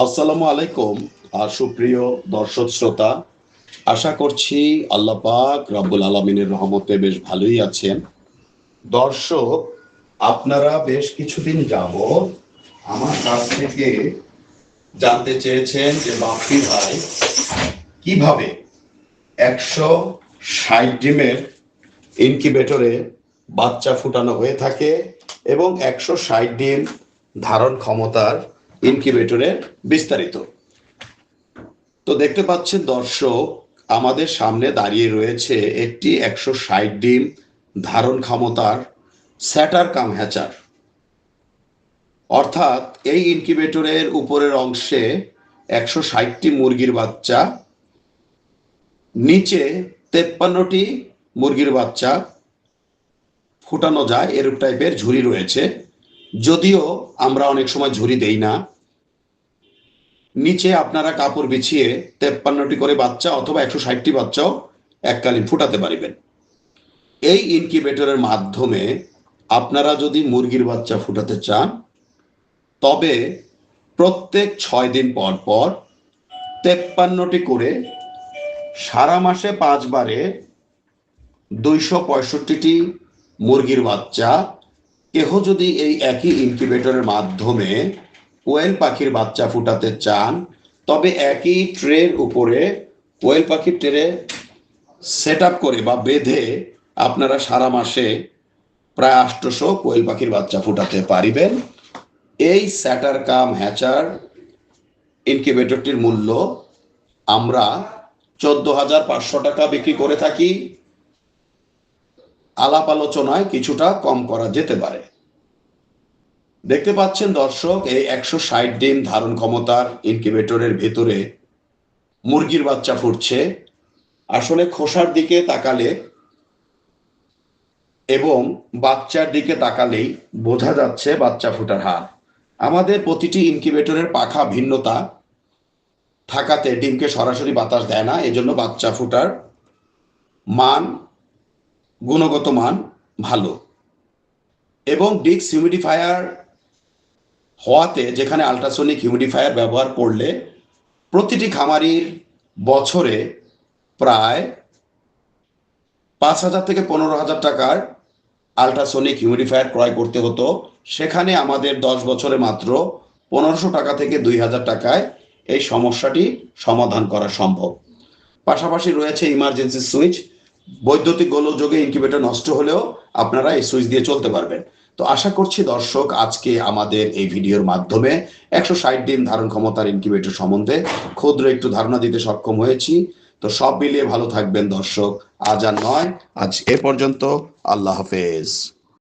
আসসালামু আলাইকুম। সুপ্রিয় দর্শক শ্রোতা, আশা করছি আল্লাহ পাক রব্বুল আলমিনের রহমতে বেশ ভালোই আছেন। দর্শক, আপনারা বেশ কিছুদিন যাবৎ আমার কাছ থেকে জানতে চেয়েছেন যে বাপ্পি ভাই কিভাবে 160 ডিমের ইনকিউবেটরে বাচ্চা ফুটানো হয়ে থাকে এবং 160 ডিম ধারণ ক্ষমতার ইনকিউবেটরের বিস্তারিত। তো দেখতে পাচ্ছেন দর্শক, আমাদের সামনে দাঁড়িয়ে রয়েছে একটি 160 ডিম ধারণ ক্ষমতার স্যাটার কাম হ্যাচার। অর্থাৎ এই ইনকিউবেটরের উপরের অংশে 160টি মুরগির বাচ্চা, নিচে 53টি মুরগির বাচ্চা ফুটানো যায় এরূপ টাইপের ঝুড়ি রয়েছে। যদিও আমরা অনেক সময় ঝুড়ি দেই না, নিচে আপনারা কাপড় বিছিয়ে 53টি করে বাচ্চা অথবা 160টি বাচ্চাও এককালীন ফুটাতে পারবেন। এই ইনকিউবেটরের মাধ্যমে আপনারা যদি মুরগির বাচ্চা ফুটাতে চান, তবে প্রত্যেক 6 দিন পর পর 53টি করে সারা মাসে 5 বারে 265টি মুরগির বাচ্চা কেহ যদি এই একই ইনকিউবেটরের মাধ্যমে কোয়েল পাখির বাচ্চা ফুটাতে চান, তবে একই ট্রের উপরে কোয়েল পাখির ট্রে সেট আপ করে বা বেঁধে আপনারা সারা মাসে প্রায় 800 কোয়েল পাখির বাচ্চা ফুটাতে পারিবেন। এই স্যাটার কাম হ্যাচার ইনকিউবেটরটির মূল্য আমরা 14,500 টাকা বিক্রি করে থাকি। আলাপ আলোচনায় কিছুটা কম করা যেতে পারে। দেখতে পাচ্ছেন দর্শক, এই 160 ডিম ধারণ ক্ষমতার ইনকিউবেটরের ভেতরে মুরগির বাচ্চা ফুটছে। আসলে খোসার দিকে তাকালে এবং বাচ্চার দিকে তাকালেই বোঝা যাচ্ছে বাচ্চা ফোটার হার। আমাদের প্রতিটি ইনকিউবেটরের পাখা ভিন্নতা থাকাতে ডিমকে সরাসরি বাতাস দেয় না, এজন্য বাচ্চা ফোটার মান, গুণগত মান ভালো। এবং ডিক্স হিউমিডিফায়ার হওয়াতে, যেখানে আল্ট্রাসোনিক হিউমিডিফায়ার ব্যবহার করলে প্রতিটি খামারির বছরে প্রায় 5,000 থেকে 15,000 টাকার আল্ট্রাসোনিক হিউমিডিফায়ার ক্রয় করতে হতো, সেখানে আমাদের 10 বছরে মাত্র 1500 টাকা থেকে 2,000 টাকায় এই সমস্যাটি সমাধান করা সম্ভব। পাশাপাশি রয়েছে ইমার্জেন্সি সুইচ। বৈদ্যুতিক গোলযোগে ইনকিউবেটর নষ্ট হলেও আপনারা এই সুইচ দিয়ে চলতে পারবেন। তো আশা করছি দর্শক, আজকে আমাদের এই ভিডিওর মাধ্যমে 160 ডিম ধারণ ক্ষমতার ইনকিউবেটর সম্বন্ধে ক্ষুদ্র একটু ধারণা দিতে সক্ষম হয়েছি। তো সব মিলিয়ে ভালো থাকবেন দর্শক। আজ আর নয়, আজ এ পর্যন্ত। আল্লাহ হাফেজ।